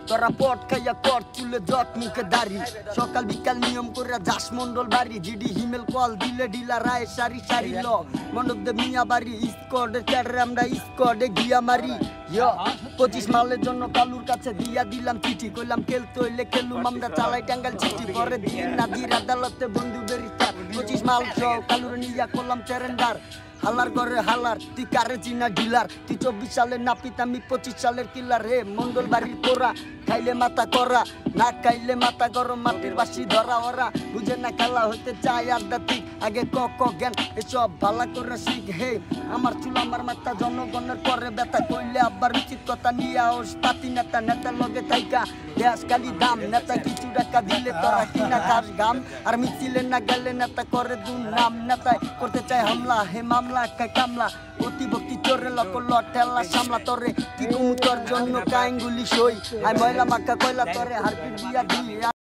তোরা পট খাইয়া কর চুলে জট মুখে দাড়ি সকাল বিকাল নিয়ম করে যাস মন্ডল বাড়ি জিডি হিমেল কল দিলে ডিলা রায় সারি সারি ল মণ্ডপ দে মিয়া বাড়ি স্কোয়াডে ক্যাডরে আমরা স্কোয়াডে গিয়া মারি 25 মালের জন্য কালুর কাছে দিয়া দিলাম চিঠি কইলাম খেলতে হইলে খেলুম আমরা চালাই টাঙ্গাল চিঠি পরে দিন নাজির আদালতে বন্ধু বেরিস্টার 25 মাল সহ কালুর নিয়া করলাম চেরেন্ডার হালার করে হালার তুই কারে চিনা ডিলার তুই 24 সালের নাপিত আমি 25 সালের কিলার হে মন্ডল বাড়ির তোরা খাইলে মাথা করা না খাইলে মাথা গরম মাটির বাসি ধরা ওরা বুঝে না খেলা হইতে চাই আড্ডা ঠিক আগে ক জ্ঞান এসব ভালা করে শিখ হে আমার চুল আমার মাথা জনগণের পরে ব্যথা কইলে আবার উচিত কথা নিয়ে আস পাতি নেতা নেতা লগে থাইকা দেশ খালি দাম নেতা কিছু টাকা দিলে তোরা কিনা খাস গাম আর মিছিলে না গেলে নেতা করে দুন নাম নেতায় করতে চায় হামলা হে মামলা কামলা অতি ভক্তি চোরে লক ঠেলা সামলা তরে কি কুমু তোর জন্য কাইঙ্গুলি সই আই ময়লা মাখা কয়লা তরে হারপিট দিয়া দিই